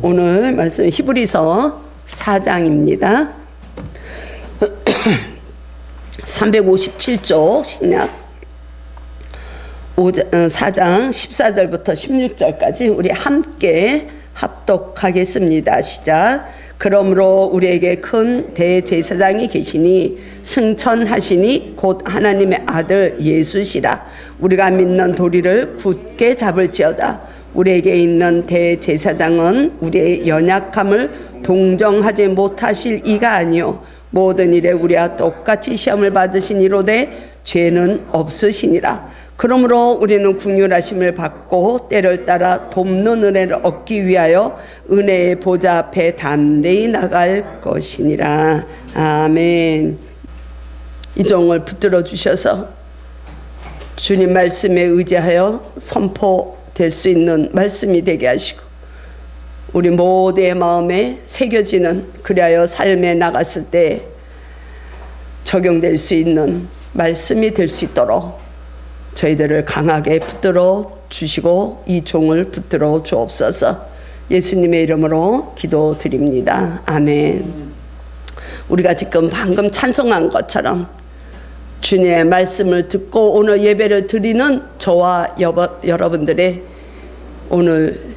오늘 말씀 히브리서 4장입니다. 357쪽 신약 4장 14절부터 16절까지 우리 함께 합독하겠습니다. 시작. 그러므로 우리에게 큰 대제사장이 계시니 승천하시니 곧 하나님의 아들 예수시라. 우리가 믿는 도리를 굳게 잡을지어다. 우리에게 있는 대제사장은 우리의 연약함을 동정하지 못하실 이가 아니요 모든 일에 우리와 똑같이 시험을 받으신 이로되 죄는 없으시니라. 그러므로 우리는 긍휼하심을 받고 때를 따라 돕는 은혜를 얻기 위하여 은혜의 보좌 앞에 담대히 나갈 것이니라. 아멘. 이 종을 붙들어 주셔서 주님 말씀에 의지하여 선포될 수 있는 말씀이 되게 하시고 우리 모두의 마음에 새겨지는, 그리하여 삶에 나갔을 때 적용될 수 있는 말씀이 될 수 있도록 저희들을 강하게 붙들어 주시고 이 종을 붙들어 주옵소서. 예수님의 이름으로 기도드립니다. 아멘. 우리가 지금 방금 찬송한 것처럼 주님의 말씀을 듣고 오늘 예배를 드리는 저와 여러분들의 오늘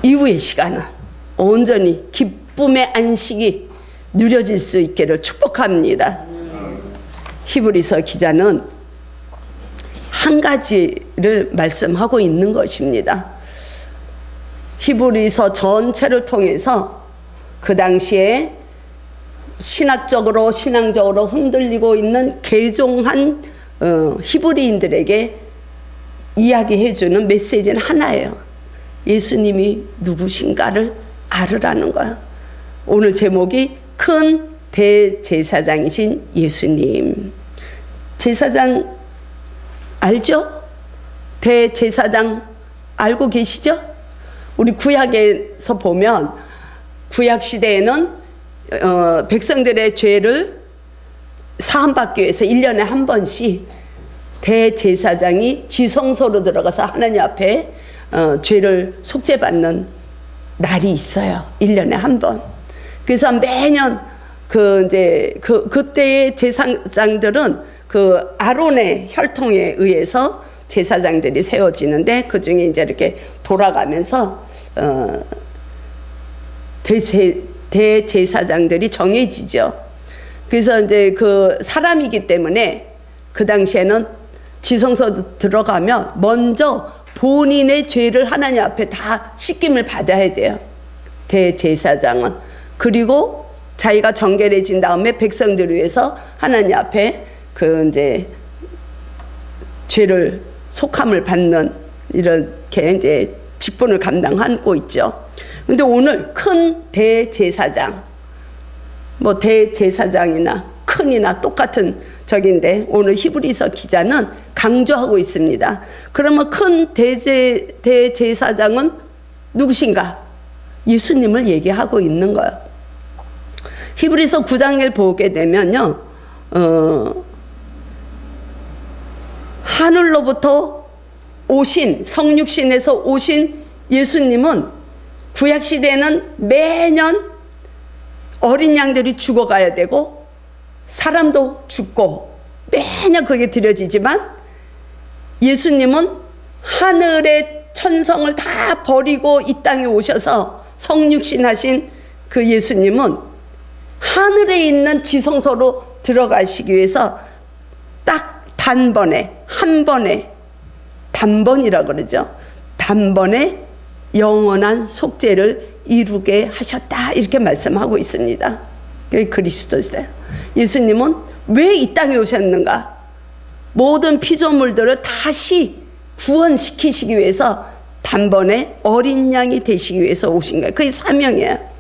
이후의 시간은 온전히 기쁨의 안식이 누려질 수 있기를 축복합니다. 히브리서 기자는 한 가지를 말씀하고 있는 것입니다. 히브리서 전체를 통해서 그 당시에 신학적으로 신앙적으로 흔들리고 있는 개종한 히브리인들에게 이야기해주는 메시지는 하나예요. 예수님이 누구신가를 알으라는 거야. 오늘 제목이 큰 대제사장이신 예수님. 제사장 알죠? 대제사장 알고 계시죠? 우리 구약에서 보면 구약 시대에는 백성들의 죄를 사함받기 위해서 1년에 한 번씩 대제사장이 지성소로 들어가서 하나님 앞에 죄를 속죄받는 날이 있어요. 1년에 한 번. 그래서 매년 그때의 제사장들은 그 아론의 혈통에 의해서 제사장들이 세워지는데 그 중에 이제 이렇게 돌아가면서 대제사장들이 정해지죠. 그래서 이제 그 사람이기 때문에 그 당시에는 지성소 들어가면 먼저 본인의 죄를 하나님 앞에 다 씻김을 받아야 돼요. 대제사장은. 그리고 자기가 정결해진 다음에 백성들을 위해서 하나님 앞에 이제 죄를 속함을 받는 이렇게 이제 직분을 감당하고 있죠. 근데 오늘 큰 대제사장, 뭐 대제사장이나 큰이나 똑같은 적인데 오늘 히브리서 기자는 강조하고 있습니다. 그러면 큰 대제사장은 누구신가? 예수님을 얘기하고 있는 거예요. 히브리서 9장을 보게 되면요, 하늘로부터 오신, 성육신에서 오신 예수님은 구약시대에는 매년 어린 양들이 죽어가야 되고 사람도 죽고 매년 그게 드려지지만 예수님은 하늘의 천성을 다 버리고 이 땅에 오셔서 성육신하신 그 예수님은 하늘에 있는 지성소로 들어가시기 위해서 딱 단번에, 한 번에, 단번이라고 그러죠. 단번에 영원한 속죄를 이루게 하셨다, 이렇게 말씀하고 있습니다. 그게 그리스도세요. 예수님은 왜 이 땅에 오셨는가? 모든 피조물들을 다시 구원시키시기 위해서 단번에 어린 양이 되시기 위해서 오신 거예요. 그게 사명이에요.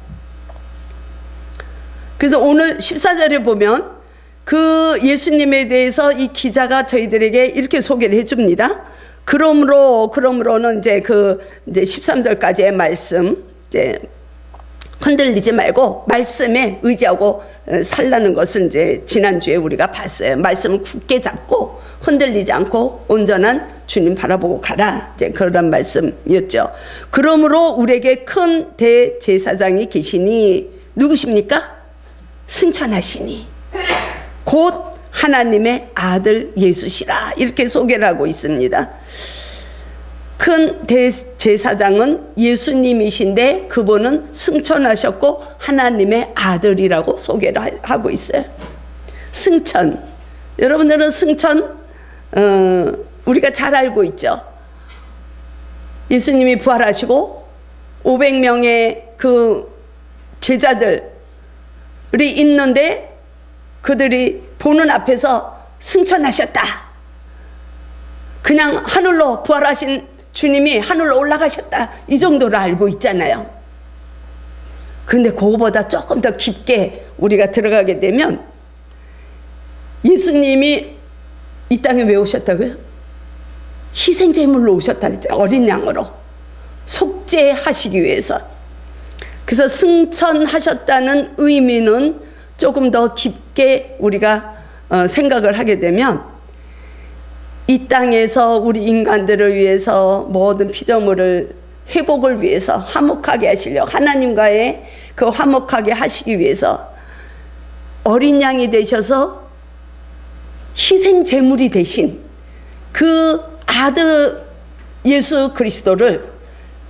그래서 오늘 14절에 보면 그 예수님에 대해서 이 기자가 저희들에게 이렇게 소개를 해줍니다. 그러므로는 이제 이제 13절까지의 말씀, 이제 흔들리지 말고 말씀에 의지하고 살라는 것을 이제 지난주에 우리가 봤어요. 말씀을 굳게 잡고 흔들리지 않고 온전한 주님 바라보고 가라. 이제 그런 말씀이었죠. 그러므로 우리에게 큰 대제사장이 계시니 누구십니까? 승천하시니 곧 하나님의 아들 예수시라. 이렇게 소개를 하고 있습니다. 큰 대제사장은 예수님이신데 그분은 승천하셨고 하나님의 아들이라고 소개를 하고 있어요. 승천. 여러분들은 승천 우리가 잘 알고 있죠. 예수님이 부활하시고 500명의 그 제자들이 있는데 그들이 보는 앞에서 승천하셨다. 그냥 하늘로 부활하신 주님이 하늘로 올라가셨다. 이 정도로 알고 있잖아요. 근데 그거보다 조금 더 깊게 우리가 들어가게 되면 예수님이 이 땅에 왜 오셨다고요? 희생제물로 오셨다 그랬잖아요. 어린 양으로 속죄하시기 위해서. 그래서 승천하셨다는 의미는 조금 더 깊게 우리가 생각을 하게 되면 이 땅에서 우리 인간들을 위해서 모든 피조물을 회복을 위해서 화목하게 하시려고 하나님과의 그 화목하게 하시기 위해서 어린 양이 되셔서 희생 제물이 되신 그 아들 예수 그리스도를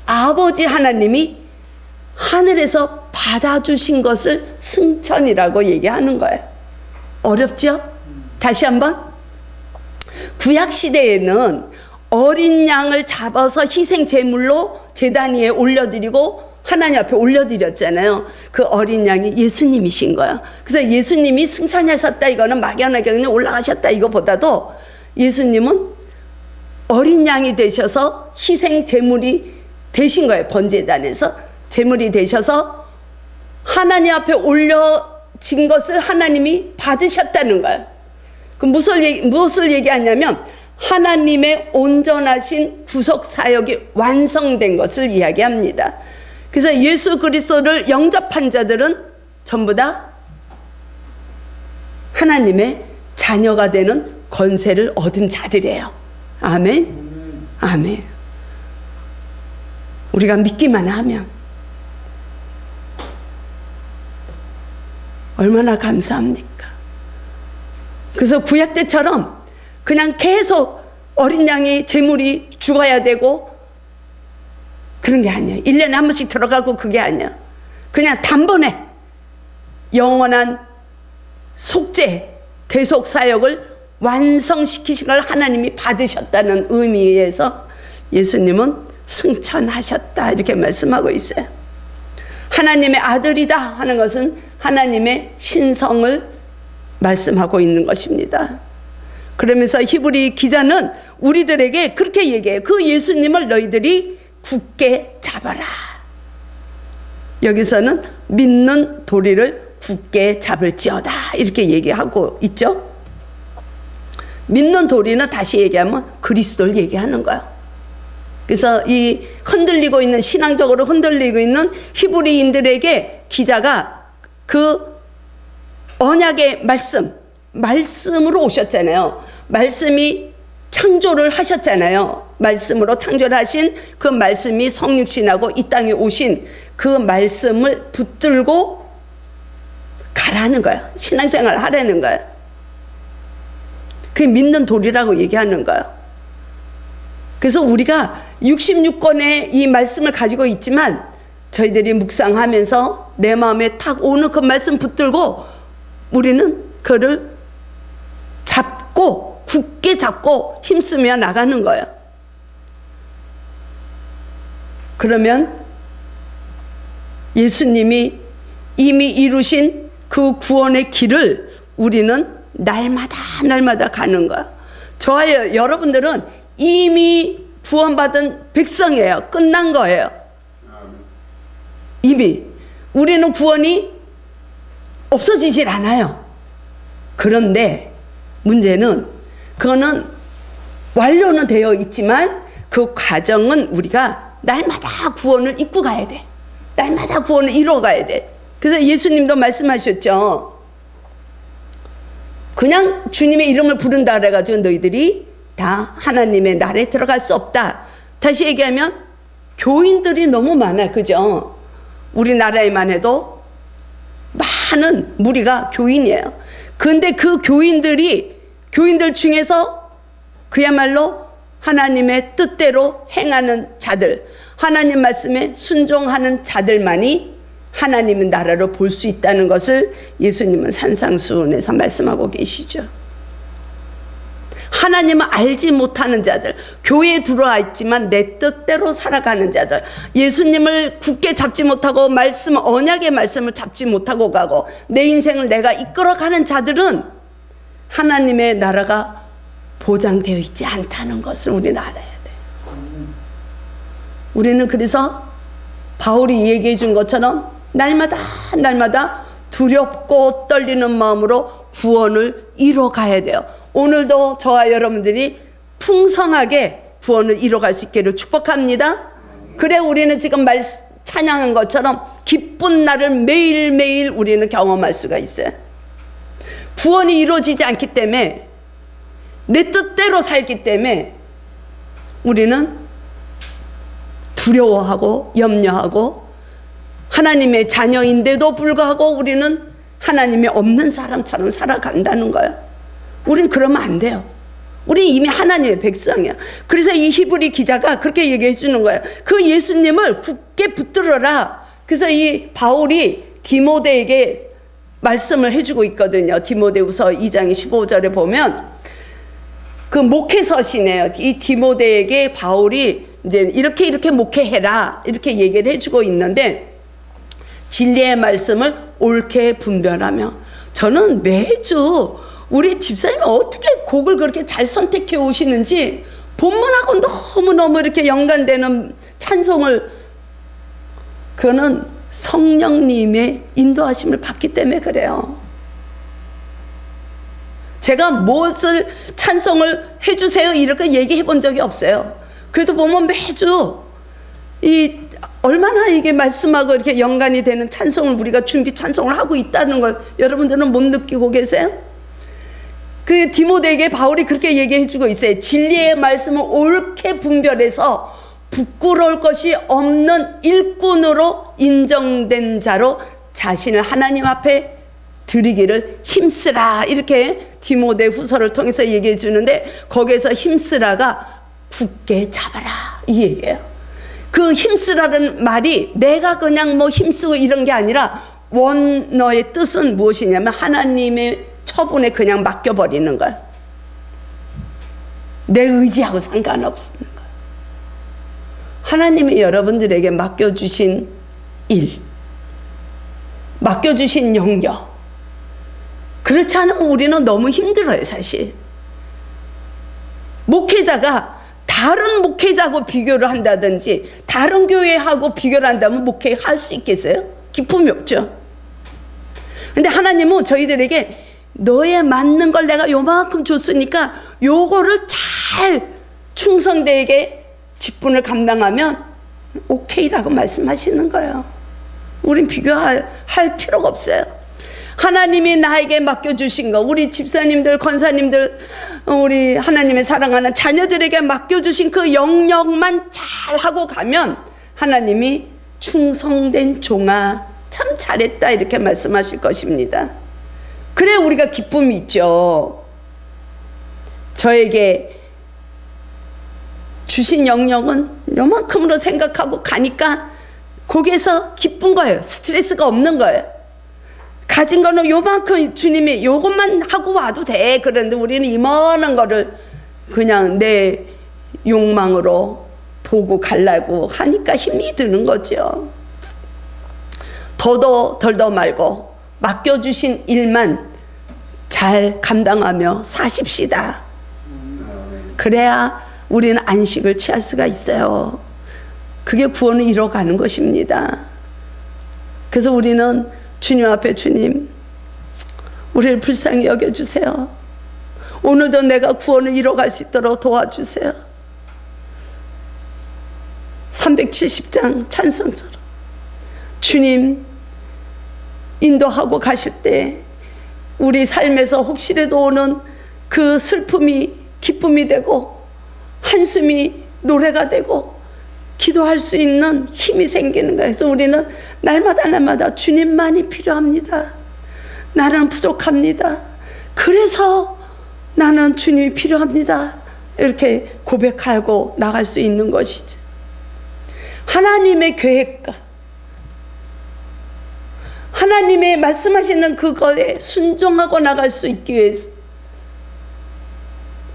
아버지 하나님이 하늘에서 받아주신 것을 승천이라고 얘기하는 거예요. 어렵죠? 다시 한번. 구약 시대에는 어린 양을 잡아서 희생 제물로 제단 위에 올려드리고 하나님 앞에 올려드렸잖아요. 그 어린 양이 예수님이신 거야. 그래서 예수님이 승천하셨다 이거는 막연하게 그냥 올라가셨다 이거보다도 예수님은 어린 양이 되셔서 희생 제물이 되신 거예요. 번제단에서 제물이 되셔서 하나님 앞에 올려진 것을 하나님이 받으셨다는 거예요. 그 무엇을 얘기하냐면 하나님의 온전하신 구속 사역이 완성된 것을 이야기합니다. 그래서 예수 그리스도를 영접한 자들은 전부 다 하나님의 자녀가 되는 권세를 얻은 자들이에요. 아멘. 아멘. 우리가 믿기만 하면 얼마나 감사합니까? 그래서 구약 때처럼 그냥 계속 어린 양이 제물이 죽어야 되고 그런 게 아니에요. 1년에 한 번씩 들어가고 그게 아니야. 그냥 단번에 영원한 속죄, 대속 사역을 완성시키신 걸 하나님이 받으셨다는 의미에서 예수님은 승천하셨다 이렇게 말씀하고 있어요. 하나님의 아들이다 하는 것은 하나님의 신성을 말씀하고 있는 것입니다. 그러면서 히브리 기자는 우리들에게 그렇게 얘기해요. 그 예수님을 너희들이 굳게 잡아라. 여기서는 믿는 도리를 굳게 잡을지어다 이렇게 얘기하고 있죠. 믿는 도리는 다시 얘기하면 그리스도를 얘기하는 거예요. 그래서 이 흔들리고 있는 신앙적으로 흔들리고 있는 히브리인들에게 기자가 그 언약의 말씀으로 오셨잖아요. 말씀이 창조를 하셨잖아요. 말씀으로 창조를 하신 그 말씀이 성육신하고 이 땅에 오신 그 말씀을 붙들고 가라는 거예요. 신앙생활을 하라는 거예요. 그게 믿는 도리라고 얘기하는 거예요. 그래서 우리가 66권의 이 말씀을 가지고 있지만 저희들이 묵상하면서 내 마음에 탁 오는 그 말씀 붙들고 우리는 그를 잡고 굳게 잡고 힘쓰며 나가는 거예요. 그러면 예수님이 이미 이루신 그 구원의 길을 우리는 날마다 가는 거예요. 저와 여러분들은 이미 구원받은 백성이에요. 끝난 거예요. 이미 우리는 구원이 없어지질 않아요. 그런데 문제는 그거는 완료는 되어 있지만 그 과정은 우리가 날마다 구원을 입고 가야 돼. 날마다 구원을 이뤄가야 돼. 그래서 예수님도 말씀하셨죠. 그냥 주님의 이름을 부른다 그래가지고 너희들이 다 하나님의 나라에 들어갈 수 없다. 다시 얘기하면 교인들이 너무 많아, 그죠? 우리나라에만 해도 많은 무리가 교인이에요. 근데 그 교인들 중에서 그야말로 하나님의 뜻대로 행하는 자들, 하나님 말씀에 순종하는 자들만이 하나님의 나라를 볼 수 있다는 것을 예수님은 산상수훈에서 말씀하고 계시죠. 하나님을 알지 못하는 자들, 교회에 들어와 있지만 내 뜻대로 살아가는 자들, 예수님을 굳게 잡지 못하고 언약의 말씀을 잡지 못하고 가고 내 인생을 내가 이끌어가는 자들은 하나님의 나라가 보장되어 있지 않다는 것을 우리는 알아야 돼. 우리는 그래서 바울이 얘기해 준 것처럼 날마다 두렵고 떨리는 마음으로 구원을 이뤄가야 돼요. 오늘도 저와 여러분들이 풍성하게 구원을 이뤄갈 수 있기를 축복합니다. 그래 우리는 지금 찬양한 것처럼 기쁜 날을 매일매일 우리는 경험할 수가 있어요. 구원이 이루어지지 않기 때문에, 내 뜻대로 살기 때문에 우리는 두려워하고 염려하고, 하나님의 자녀인데도 불구하고 우리는 하나님이 없는 사람처럼 살아간다는 거예요. 우린 그러면 안 돼요. 우린 이미 하나님의 백성이야. 그래서 이 히브리 기자가 그렇게 얘기해 주는 거예요. 그 예수님을 굳게 붙들어라. 그래서 이 바울이 디모데에게 말씀을 해주고 있거든요. 디모데후서 2장 15절에 보면 그 목회서시네요. 이 디모데에게 바울이 이제 이렇게 목회해라 이렇게 얘기를 해주고 있는데, 진리의 말씀을 옳게 분별하며. 저는 매주 우리 집사님이 어떻게 곡을 그렇게 잘 선택해 오시는지, 본문하고 너무너무 이렇게 연관되는 찬송을, 그거는 성령님의 인도하심을 받기 때문에 그래요. 제가 무엇을 찬송을 해주세요 이렇게 얘기해 본 적이 없어요. 그래도 보면 매주 얼마나 이게 말씀하고 이렇게 연관이 되는 찬송을 우리가 준비 찬송을 하고 있다는 걸 여러분들은 못 느끼고 계세요? 그 디모데에게 바울이 그렇게 얘기해 주고 있어요. 진리의 말씀을 옳게 분별해서 부끄러울 것이 없는 일꾼으로 인정된 자로 자신을 하나님 앞에 드리기를 힘쓰라, 이렇게 디모데 후서를 통해서 얘기해 주는데, 거기에서 힘쓰라가 굳게 잡아라 이 얘기예요. 그 힘쓰라는 말이 내가 그냥 뭐 힘쓰고 이런 게 아니라 원어의 뜻은 무엇이냐면 하나님의 처분에 그냥 맡겨버리는 거야. 내 의지하고 상관없는 거야. 하나님이 여러분들에게 맡겨주신 일, 맡겨주신 영역, 그렇지 않으면 우리는 너무 힘들어요. 사실 목회자가 다른 목회자하고 비교를 한다든지 다른 교회하고 비교를 한다면 목회할 수 있겠어요? 기쁨이 없죠. 근데 하나님은 저희들에게 너에 맞는 걸 내가 요만큼 줬으니까 요거를 잘 충성되게 직분을 감당하면 오케이라고 말씀하시는 거예요. 우린 비교할 필요가 없어요. 하나님이 나에게 맡겨주신 거, 우리 집사님들, 권사님들, 우리 하나님의 사랑하는 자녀들에게 맡겨주신 그 영역만 잘 하고 가면 하나님이 충성된 종아 참 잘했다 이렇게 말씀하실 것입니다. 그래 우리가 기쁨이 있죠. 저에게 주신 영역은 요만큼으로 생각하고 가니까 거기에서 기쁜 거예요. 스트레스가 없는 거예요. 가진 거는 요만큼 주님이 요것만 하고 와도 돼. 그런데 우리는 이만한 거를 그냥 내 욕망으로 보고 가려고 하니까 힘이 드는 거죠. 더도 덜도 말고 맡겨주신 일만 잘 감당하며 사십시다. 그래야 우리는 안식을 취할 수가 있어요. 그게 구원을 이뤄가는 것입니다. 그래서 우리는 주님 앞에, 주님 우리를 불쌍히 여겨주세요. 오늘도 내가 구원을 이뤄갈 수 있도록 도와주세요. 370장 찬송처럼 주님 인도하고 가실 때 우리 삶에서 혹시라도 오는 그 슬픔이 기쁨이 되고 한숨이 노래가 되고 기도할 수 있는 힘이 생기는 거예요. 그래서 우리는 날마다 주님만이 필요합니다. 나는 부족합니다. 그래서 나는 주님이 필요합니다. 이렇게 고백하고 나갈 수 있는 것이죠. 하나님의 계획과 하나님의 말씀하시는 그거에 순종하고 나갈 수 있기 위해서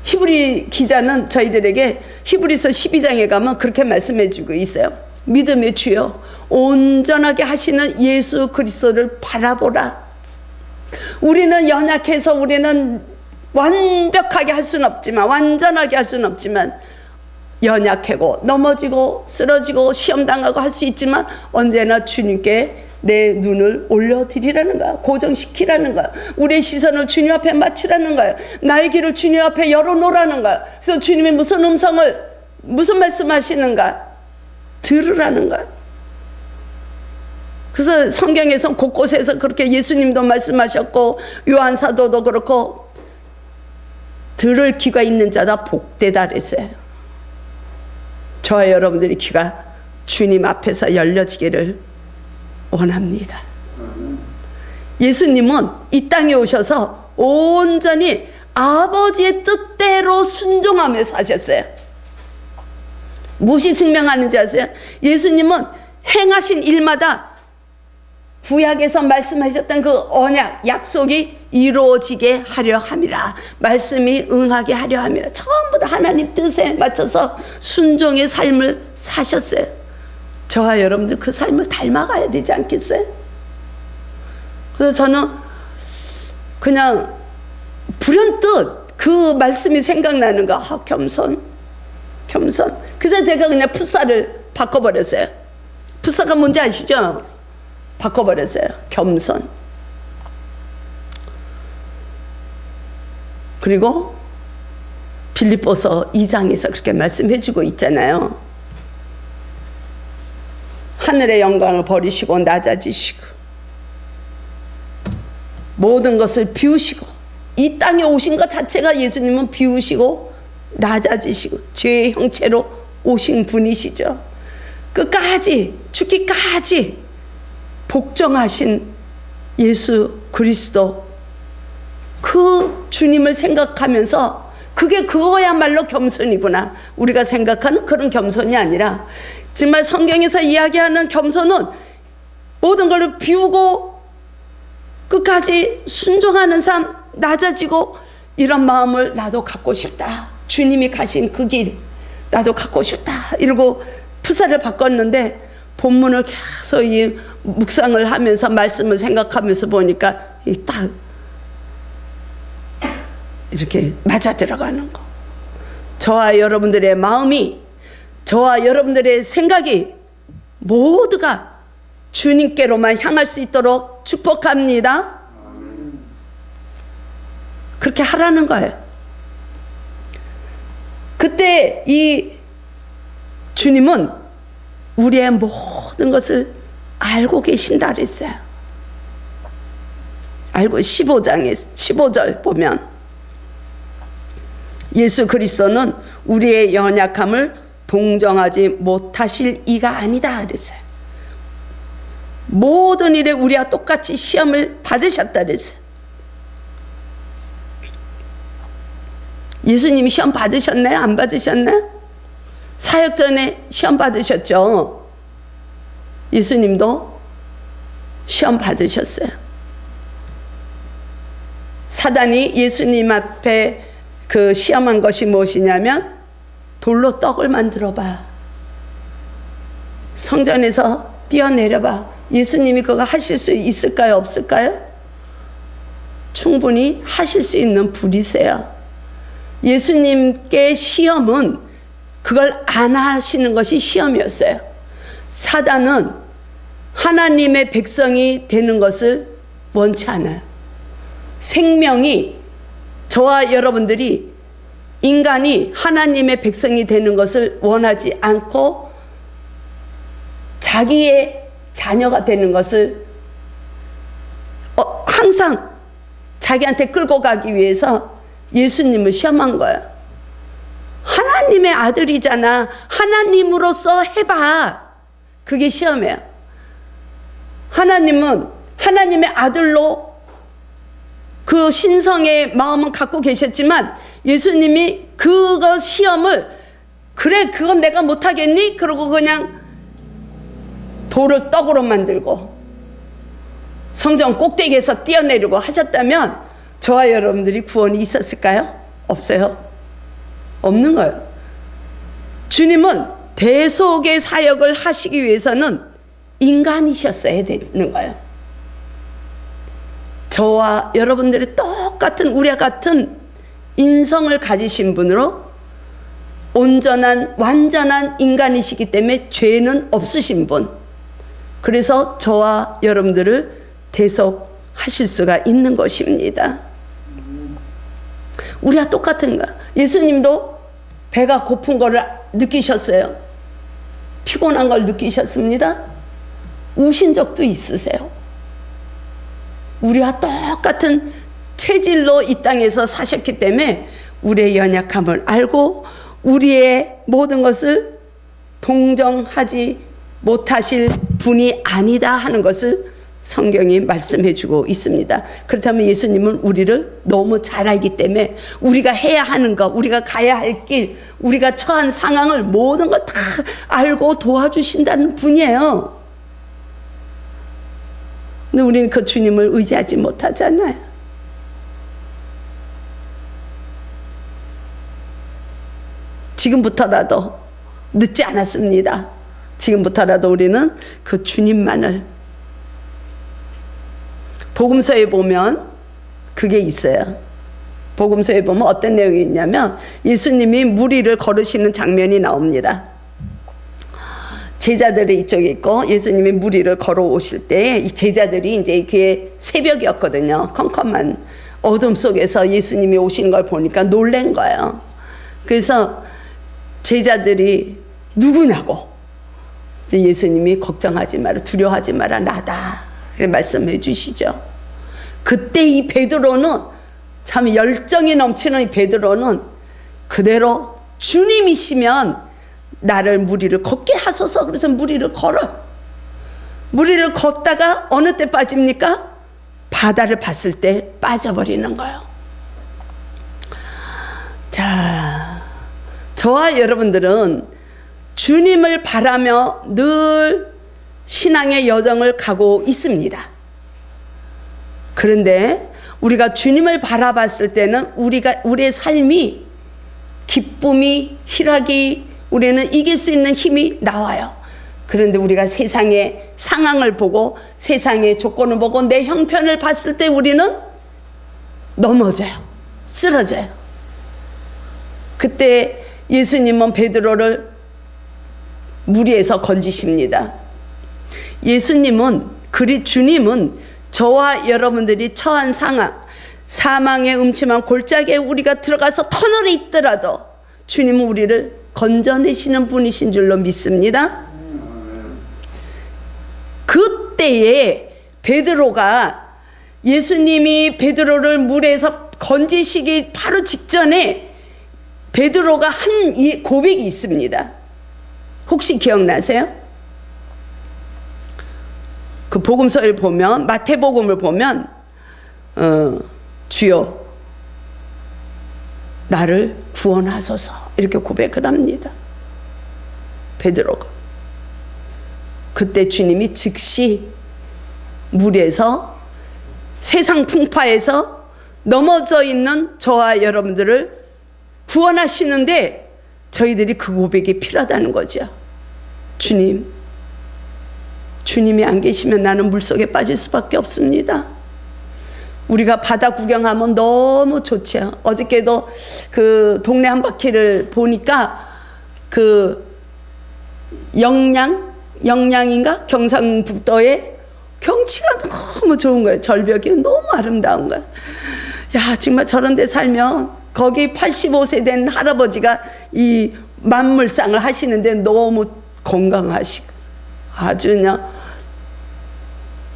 히브리 기자는 저희들에게 히브리서 12장에 가면 그렇게 말씀해 주고 있어요. 믿음의 주여 온전하게 하시는 예수 그리스도를 바라보라. 우리는 연약해서 우리는 완벽하게 할 수는 없지만, 완전하게 할 수는 없지만 연약하고 넘어지고 쓰러지고 시험당하고 할 수 있지만 언제나 주님께 내 눈을 올려드리라는 거야. 고정시키라는 거야. 우리의 시선을 주님 앞에 맞추라는 거야. 나의 길을 주님 앞에 열어놓으라는 거야. 그래서 주님이 무슨 음성을, 무슨 말씀하시는가 들으라는 거야. 그래서 성경에서 곳곳에서 그렇게 예수님도 말씀하셨고 요한 사도도 그렇고 들을 귀가 있는 자다 복되다 그랬어요. 저와 여러분들이 귀가 주님 앞에서 열려지기를 원합니다. 예수님은 이 땅에 오셔서 온전히 아버지의 뜻대로 순종하며 사셨어요. 무엇이 증명하는지 아세요? 예수님은 행하신 일마다 구약에서 말씀하셨던 그 언약, 약속이 이루어지게 하려 함이라. 말씀이 응하게 하려 함이라. 전부 다 하나님 뜻에 맞춰서 순종의 삶을 사셨어요. 저와 여러분들 그 삶을 닮아가야 되지 않겠어요? 그래서 저는 그냥 불현듯 그 말씀이 생각나는 거. 겸손. 그래서 제가 그냥 풋사를 바꿔버렸어요. 풋사가 뭔지 아시죠? 바꿔버렸어요. 겸손. 그리고 빌립보서 2장에서 그렇게 말씀해주고 있잖아요. 하늘의 영광을 버리시고 낮아지시고 모든 것을 비우시고, 이 땅에 오신 것 자체가 예수님은 비우시고 낮아지시고 죄의 형체로 오신 분이시죠. 끝까지 죽기까지 복종하신 예수 그리스도, 그 주님을 생각하면서 그게 그거야말로 겸손이구나. 우리가 생각하는 그런 겸손이 아니라 정말 성경에서 이야기하는 겸손은 모든 걸 비우고 끝까지 순종하는 삶, 낮아지고 이런 마음을 나도 갖고 싶다. 주님이 가신 그 길 나도 갖고 싶다. 이러고 풋사를 바꿨는데 본문을 계속 이 묵상을 하면서 말씀을 생각하면서 보니까 딱 이렇게 맞아 들어가는 거. 저와 여러분들의 마음이, 저와 여러분들의 생각이 모두가 주님께로만 향할 수 있도록 축복합니다. 그렇게 하라는 거예요. 그때 이 주님은 우리의 모든 것을 알고 계신다 그랬어요. 알고 15절 보면 예수 그리스도는 우리의 연약함을 동정하지 못하실 이가 아니다 그랬어요. 모든 일에 우리와 똑같이 시험을 받으셨다 그랬어요. 예수님이 시험 받으셨나요? 안 받으셨나요? 사역 전에 시험 받으셨죠? 예수님도 시험 받으셨어요. 사단이 예수님 앞에 그 시험한 것이 무엇이냐면 돌로 떡을 만들어봐. 성전에서 뛰어내려봐. 예수님이 그거 하실 수 있을까요? 없을까요? 충분히 하실 수 있는 분이세요. 예수님께 시험은 그걸 안 하시는 것이 시험이었어요. 사단은 하나님의 백성이 되는 것을 원치 않아요. 생명이, 저와 여러분들이 인간이 하나님의 백성이 되는 것을 원하지 않고 자기의 자녀가 되는 것을 항상 자기한테 끌고 가기 위해서 예수님을 시험한 거예요. 하나님의 아들이잖아. 하나님으로서 해봐. 그게 시험이에요. 하나님은 하나님의 아들로 그 신성의 마음은 갖고 계셨지만 예수님이 그거 시험을 그래 그건 내가 못하겠니? 그러고 그냥 돌을 떡으로 만들고 성전 꼭대기에서 뛰어내리고 하셨다면 저와 여러분들이 구원이 있었을까요? 없어요. 없는 거예요. 주님은 대속의 사역을 하시기 위해서는 인간이셨어야 되는 거예요. 저와 여러분들이 똑같은 우리와 같은 인성을 가지신 분으로 온전한 완전한 인간이시기 때문에 죄는 없으신 분. 그래서 저와 여러분들을 대속하실 수가 있는 것입니다. 우리와 똑같은 거야. 예수님도 배가 고픈 거를 느끼셨어요. 피곤한 걸 느끼셨습니다. 우신 적도 있으세요. 우리와 똑같은 체질로 이 땅에서 사셨기 때문에 우리의 연약함을 알고 우리의 모든 것을 동정하지 못하실 분이 아니다 하는 것을 성경이 말씀해 주고 있습니다. 그렇다면 예수님은 우리를 너무 잘 알기 때문에 우리가 해야 하는 것, 우리가 가야 할 길, 우리가 처한 상황을 모든 걸 다 알고 도와주신다는 분이에요. 근데 우리는 그 주님을 의지하지 못하잖아요. 지금부터라도 늦지 않았습니다. 지금부터라도 우리는 그 주님만을 복음서에 보면 그게 있어요. 복음서에 보면 어떤 내용이 있냐면 예수님이 무리를 걸으시는 장면이 나옵니다. 제자들이 이쪽에 있고 예수님이 무리를 걸어오실 때 이 제자들이 이제 그게 새벽이었거든요. 컴컴한 어둠 속에서 예수님이 오신 걸 보니까 놀란 거예요. 그래서 제자들이 누구냐고 예수님이 걱정하지 마라, 두려워하지 마라, 나다. 말씀해 주시죠. 그때 이 베드로는 참 열정이 넘치는 이 베드로는 그대로 주님이시면 나를 무리를 걷게 하소서. 그래서 무리를 걸어. 무리를 걷다가 어느 때 빠집니까? 바다를 봤을 때 빠져버리는 거예요. 자, 저와 여러분들은 주님을 바라며 늘 신앙의 여정을 가고 있습니다. 그런데 우리가 주님을 바라봤을 때는 우리의 삶이 기쁨이, 희락이, 우리는 이길 수 있는 힘이 나와요. 그런데 우리가 세상의 상황을 보고 세상의 조건을 보고 내 형편을 봤을 때 우리는 넘어져요. 쓰러져요. 그때 예수님은 베드로를 무리에서 건지십니다. 예수님은 주님은 저와 여러분들이 처한 상황, 사망의 음침한 골짜기에 우리가 들어가서 터널에 있더라도 주님은 우리를 건져내시는 분이신 줄로 믿습니다. 그때에 베드로가 예수님이 베드로를 물에서 건지시기 바로 직전에 베드로가 한 이 고백이 있습니다. 혹시 기억나세요? 그 복음서를 보면 마태복음을 보면 주여 나를 구원하소서 이렇게 고백을 합니다. 베드로가. 그때 주님이 즉시 물에서 세상 풍파에서 넘어져 있는 저와 여러분들을 구원하시는데 저희들이 그 고백이 필요하다는 거죠. 주님이 안 계시면 나는 물속에 빠질 수밖에 없습니다. 우리가 바다 구경하면 너무 좋죠. 어저께도 그 동네 한 바퀴를 보니까 그 영양인가? 경상북도의 경치가 너무 좋은 거예요. 절벽이 너무 아름다운 거예요. 야, 정말 저런 데 살면 거기 85세 된 할아버지가 이 만물상을 하시는데 너무 건강하시고 아주 그냥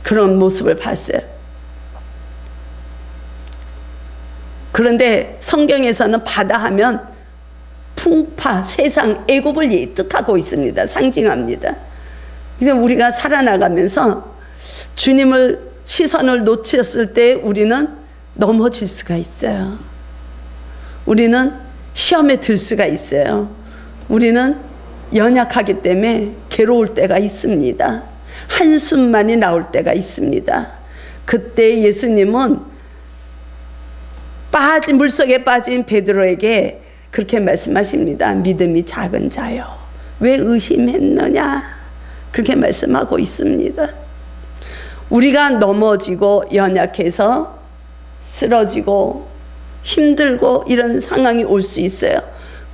그런 모습을 봤어요. 그런데 성경에서는 바다 하면 풍파, 세상, 애굽을 뜻하고 있습니다. 상징합니다. 그래서 우리가 살아나가면서 주님을 시선을 놓쳤을 때 우리는 넘어질 수가 있어요. 우리는 시험에 들 수가 있어요. 우리는 연약하기 때문에 괴로울 때가 있습니다. 한숨만이 나올 때가 있습니다. 그때 예수님은 물속에 빠진 베드로에게 그렇게 말씀하십니다. 믿음이 작은 자요, 왜 의심했느냐, 그렇게 말씀하고 있습니다. 우리가 넘어지고 연약해서 쓰러지고 힘들고 이런 상황이 올 수 있어요.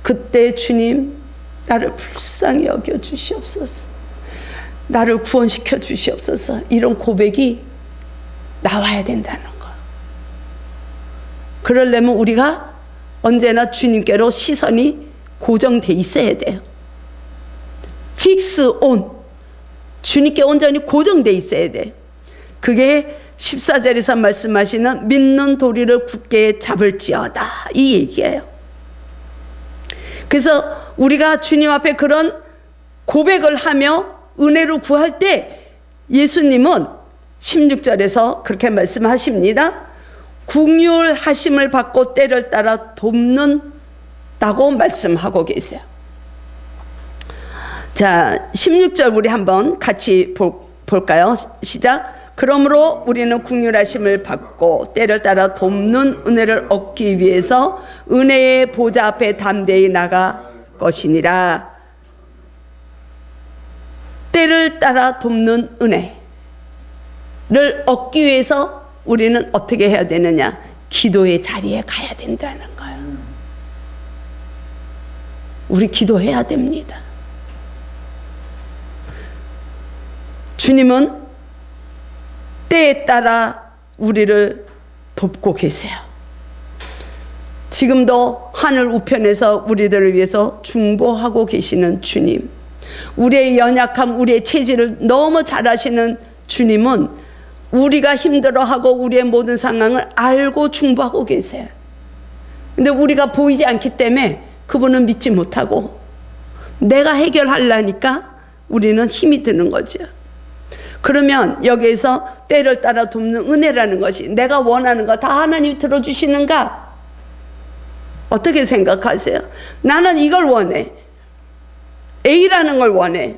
그때 주님, 나를 불쌍히 여겨 주시옵소서, 나를 구원시켜 주시옵소서, 이런 고백이 나와야 된다는 거. 그러려면 우리가 언제나 주님께로 시선이 고정돼 있어야 돼요. Fix on, 주님께 온전히 고정돼 있어야 돼요. 그게 14절에서 말씀하시는 믿는 도리를 굳게 잡을지어다, 이 얘기예요. 그래서 우리가 주님 앞에 그런 고백을 하며 은혜를 구할 때 예수님은 16절에서 그렇게 말씀하십니다. 긍휼하심을 받고 때를 따라 돕는다고 말씀하고 계세요. 자, 16절 우리 한번 같이 볼까요? 시작. 그러므로 우리는 긍휼하심을 받고 때를 따라 돕는 은혜를 얻기 위해서 은혜의 보좌 앞에 담대히 나가 것이니라. 때를 따라 돕는 은혜를 얻기 위해서 우리는 어떻게 해야 되느냐? 기도의 자리에 가야 된다는 거예요. 우리 기도해야 됩니다. 주님은 때에 따라 우리를 돕고 계세요. 지금도 하늘 우편에서 우리들을 위해서 중보하고 계시는 주님, 우리의 연약함, 우리의 체질을 너무 잘 아시는 주님은 우리가 힘들어하고 우리의 모든 상황을 알고 중보하고 계세요. 근데 우리가 보이지 않기 때문에 그분은 믿지 못하고 내가 해결하려니까 우리는 힘이 드는 거죠. 그러면 여기에서 때를 따라 돕는 은혜라는 것이 내가 원하는 거 다 하나님이 들어주시는가? 어떻게 생각하세요? 나는 이걸 원해, A라는 걸 원해.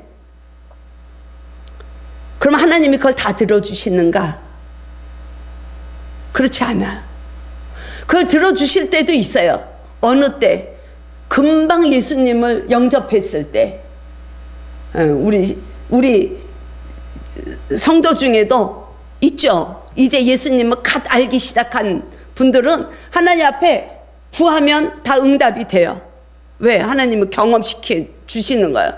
그럼 하나님이 그걸 다 들어주시는가? 그렇지 않아. 그걸 들어주실 때도 있어요. 어느 때? 금방 예수님을 영접했을 때. 우리 성도 중에도 있죠. 이제 예수님을 갓 알기 시작한 분들은 하나님 앞에 구하면 다 응답이 돼요. 왜? 하나님을 경험시켜 주시는 거예요.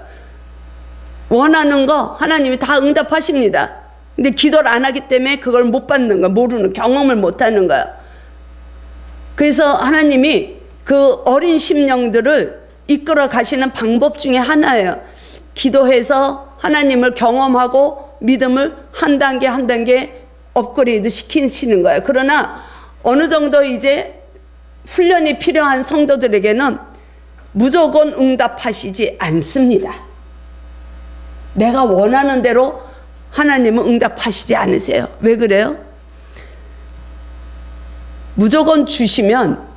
원하는 거 하나님이 다 응답하십니다. 근데 기도를 안 하기 때문에 그걸 못 받는 거야. 모르는, 경험을 못 하는 거야. 그래서 하나님이 그 어린 심령들을 이끌어 가시는 방법 중에 하나예요. 기도해서 하나님을 경험하고 믿음을 한 단계 한 단계 업그레이드 시키시는 거예요. 그러나 어느 정도 이제 훈련이 필요한 성도들에게는 무조건 응답하시지 않습니다. 내가 원하는 대로 하나님은 응답하시지 않으세요. 왜 그래요? 무조건 주시면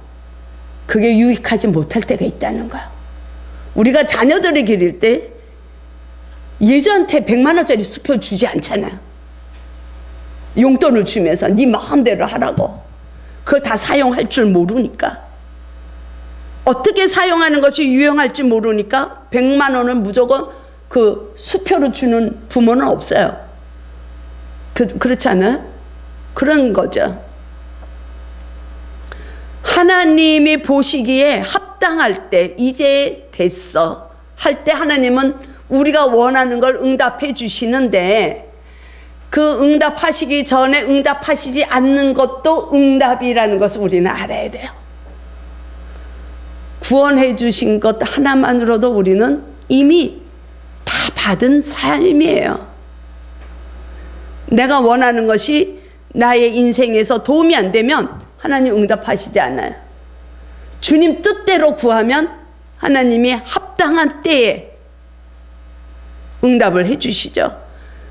그게 유익하지 못할 때가 있다는 거예요. 우리가 자녀들을 기를 때 예주한테 100만 원짜리 수표 주지 않잖아요. 용돈을 주면서 네 마음대로 하라고. 그걸 다 사용할 줄 모르니까, 어떻게 사용하는 것이 유용할지 모르니까 100만 원을 무조건 그 수표로 주는 부모는 없어요. 그렇지 않아요? 그런 거죠. 하나님이 보시기에 합당할 때, 이제 됐어 할 때 하나님은 우리가 원하는 걸 응답해 주시는데, 그 응답하시기 전에 응답하시지 않는 것도 응답이라는 것을 우리는 알아야 돼요. 구원해 주신 것 하나만으로도 우리는 이미 다 받은 삶이에요. 내가 원하는 것이 나의 인생에서 도움이 안 되면 하나님 응답하시지 않아요. 주님 뜻대로 구하면 하나님이 합당한 때에 응답을 해주시죠.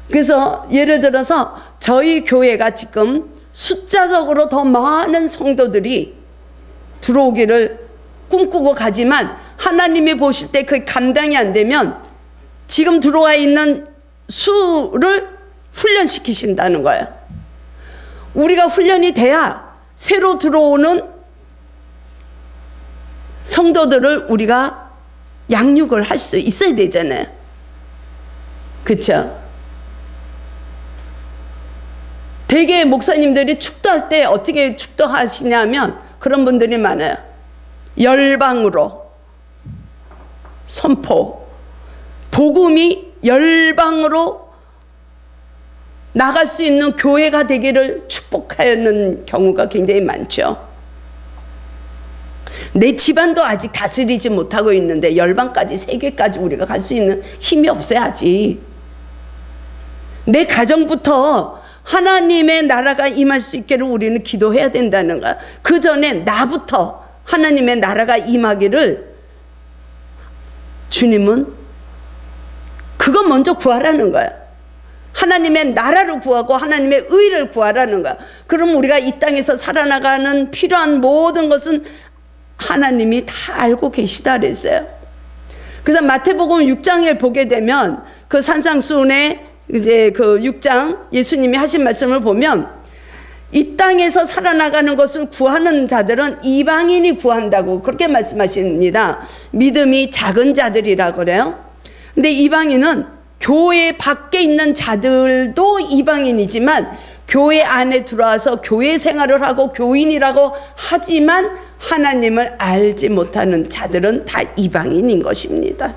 그래서 예를 들어서 저희 교회가 지금 숫자적으로 더 많은 성도들이 들어오기를 꿈꾸고 가지만 하나님이 보실 때 그게 감당이 안 되면 지금 들어와 있는 수를 훈련시키신다는 거예요. 우리가 훈련이 돼야 새로 들어오는 성도들을 우리가 양육을 할 수 있어야 되잖아요. 그렇죠? 대개 목사님들이 축도할 때 어떻게 축도하시냐면 그런 분들이 많아요. 열방으로 선포, 복음이 열방으로 나갈 수 있는 교회가 되기를 축복하는 경우가 굉장히 많죠. 내 집안도 아직 다스리지 못하고 있는데 열방까지, 세계까지 우리가 갈 수 있는 힘이 없어야지. 내 가정부터 하나님의 나라가 임할 수 있기를 우리는 기도해야 된다는 거야. 그 전에 나부터 하나님의 나라가 임하기를 주님은 그거 먼저 구하라는 거야. 하나님의 나라를 구하고 하나님의 의를 구하라는 거야. 그럼 우리가 이 땅에서 살아나가는 필요한 모든 것은 하나님이 다 알고 계시다 그랬어요. 그래서 마태복음 6장에 보게 되면 그 산상수훈의 이제 그 6장 예수님이 하신 말씀을 보면 이 땅에서 살아나가는 것을 구하는 자들은 이방인이 구한다고 그렇게 말씀하십니다. 믿음이 작은 자들이라고 그래요. 근데 이방인은 교회 밖에 있는 자들도 이방인이지만 교회 안에 들어와서 교회 생활을 하고 교인이라고 하지만 하나님을 알지 못하는 자들은 다 이방인인 것입니다.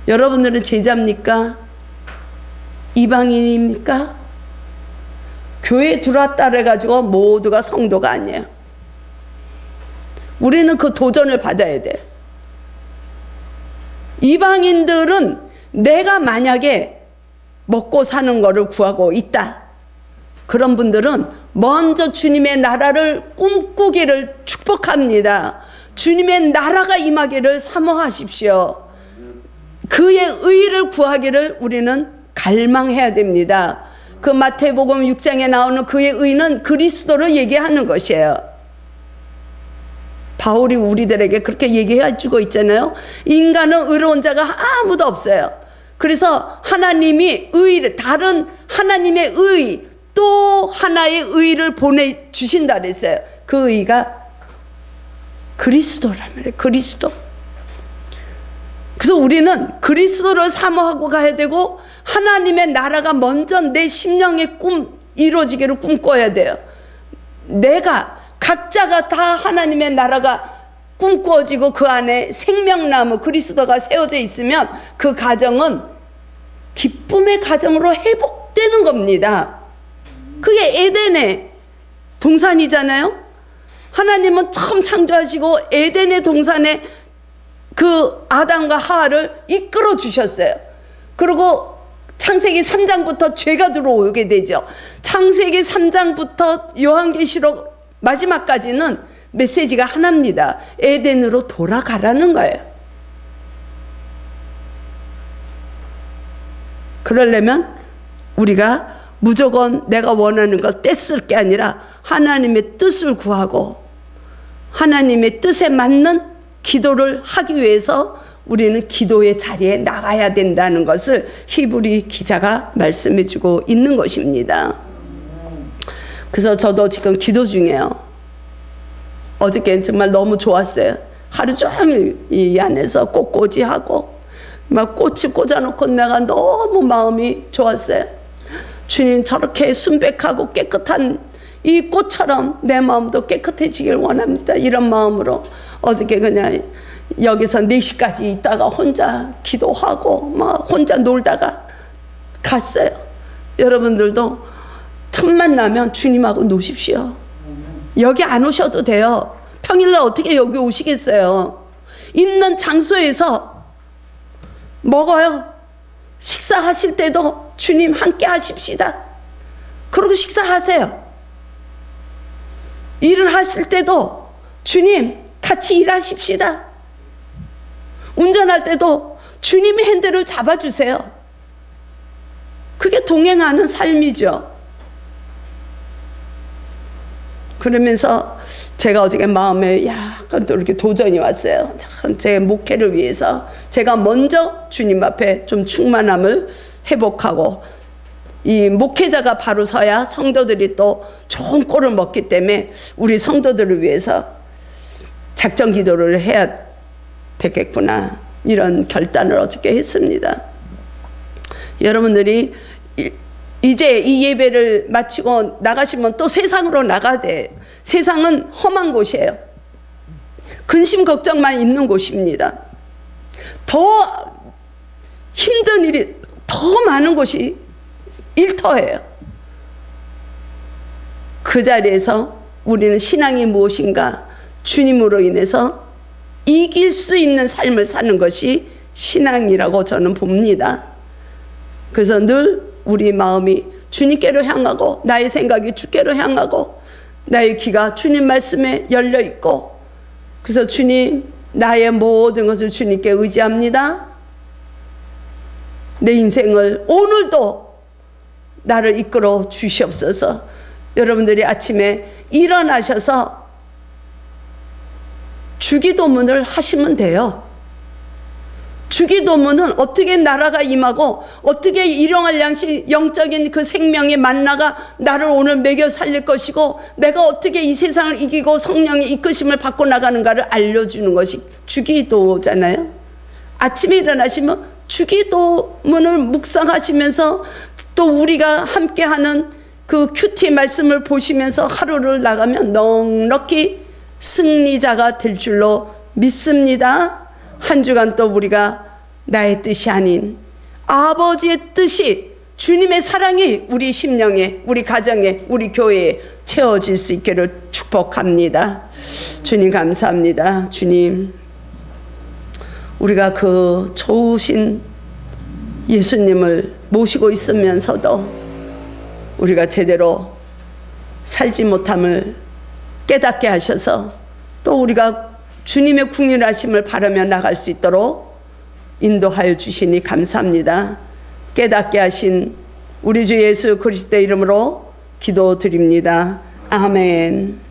여러분들은 제자입니까? 이방인입니까? 교회에 들어왔다 그래가지고 모두가 성도가 아니에요. 우리는 그 도전을 받아야 돼요. 이방인들은 내가 만약에 먹고 사는 거를 구하고 있다. 그런 분들은 먼저 주님의 나라를 꿈꾸기를 축복합니다. 주님의 나라가 임하기를 사모하십시오. 그의 의를 구하기를 우리는 갈망해야 됩니다. 그 마태복음 6장에 나오는 그의 의는 그리스도를 얘기하는 것이에요. 바울이 우리들에게 그렇게 얘기해 주고 있잖아요. 인간은 의로운 자가 아무도 없어요. 그래서 하나님이 의를, 다른 하나님의 의, 또 하나의 의를 보내주신다 그랬어요. 그 의가 그리스도란 말이에요. 그리스도. 그래서 우리는 그리스도를 사모하고 가야 되고 하나님의 나라가 먼저 내 심령의 꿈 이루어지기를 꿈꿔야 돼요. 내가 각자가 다 하나님의 나라가 꿈꿔지고 그 안에 생명나무 그리스도가 세워져 있으면 그 가정은 기쁨의 가정으로 회복되는 겁니다. 그게 에덴의 동산이잖아요. 하나님은 처음 창조하시고 에덴의 동산에 그 아담과 하와를 이끌어 주셨어요. 그리고 창세기 3장부터 죄가 들어오게 되죠. 창세기 3장부터 요한계시록 마지막까지는 메시지가 하나입니다. 에덴으로 돌아가라는 거예요. 그러려면 우리가 무조건 내가 원하는 걸 떼쓸 게 아니라 하나님의 뜻을 구하고 하나님의 뜻에 맞는 기도를 하기 위해서 우리는 기도의 자리에 나가야 된다는 것을 히브리 기자가 말씀해 주고 있는 것입니다. 그래서 저도 지금 기도 중이에요. 어저께 정말 너무 좋았어요. 하루 종일 이 안에서 꽃꽂이하고 막 꽃을 꽂아놓고 내가 너무 마음이 좋았어요. 주님, 저렇게 순백하고 깨끗한 이 꽃처럼 내 마음도 깨끗해지길 원합니다. 이런 마음으로 어저께 그냥 여기서 4시까지 있다가 혼자 기도하고 막 혼자 놀다가 갔어요. 여러분들도 틈만 나면 주님하고 노십시오. 여기 안 오셔도 돼요. 평일날 어떻게 여기 오시겠어요? 있는 장소에서 먹어요. 식사하실 때도 주님 함께 하십시다. 그러고 식사하세요. 일을 하실 때도 주님 같이 일하십시다. 운전할 때도 주님의 핸들을 잡아주세요. 그게 동행하는 삶이죠. 그러면서 제가 어저께 마음에 약간 또 이렇게 도전이 왔어요. 제 목회를 위해서 제가 먼저 주님 앞에 좀 충만함을 회복하고, 이 목회자가 바로 서야 성도들이 또 좋은 꼴을 먹기 때문에 우리 성도들을 위해서 작전 기도를 해야 되겠구나, 이런 결단을 어저께 했습니다. 여러분들이 이제 이 예배를 마치고 나가시면 또 세상으로 나가야 돼. 세상은 험한 곳이에요. 근심 걱정만 있는 곳입니다. 더 힘든 일이 더 많은 곳이 일터예요. 그 자리에서 우리는 신앙이 무엇인가, 주님으로 인해서 이길 수 있는 삶을 사는 것이 신앙이라고 저는 봅니다. 그래서 늘 우리 마음이 주님께로 향하고, 나의 생각이 주께로 향하고, 나의 귀가 주님 말씀에 열려 있고, 그래서 주님, 나의 모든 것을 주님께 의지합니다. 내 인생을 오늘도 나를 이끌어 주시옵소서. 여러분들이 아침에 일어나셔서 주기도문을 하시면 돼요. 주기도문은 어떻게 나라가 임하고, 어떻게 일용할 양식, 영적인 그 생명의 만나가 나를 오늘 먹여 살릴 것이고, 내가 어떻게 이 세상을 이기고 성령의 이끄심을 받고 나가는가를 알려주는 것이 주기도잖아요. 아침에 일어나시면 주기도문을 묵상하시면서, 또 우리가 함께하는 그 큐티 말씀을 보시면서 하루를 나가면 넉넉히 승리자가 될 줄로 믿습니다. 한 주간 또 우리가 나의 뜻이 아닌 아버지의 뜻이, 주님의 사랑이 우리 심령에, 우리 가정에, 우리 교회에 채워질 수 있기를 축복합니다. 주님 감사합니다. 주님, 우리가 그 좋으신 예수님을 모시고 있으면서도 우리가 제대로 살지 못함을 깨닫게 하셔서, 또 우리가 주님의 궁휼하심을 바라며 나갈 수 있도록 인도하여 주시니 감사합니다. 깨닫게 하신 우리 주 예수 그리스도의 이름으로 기도드립니다. 아멘.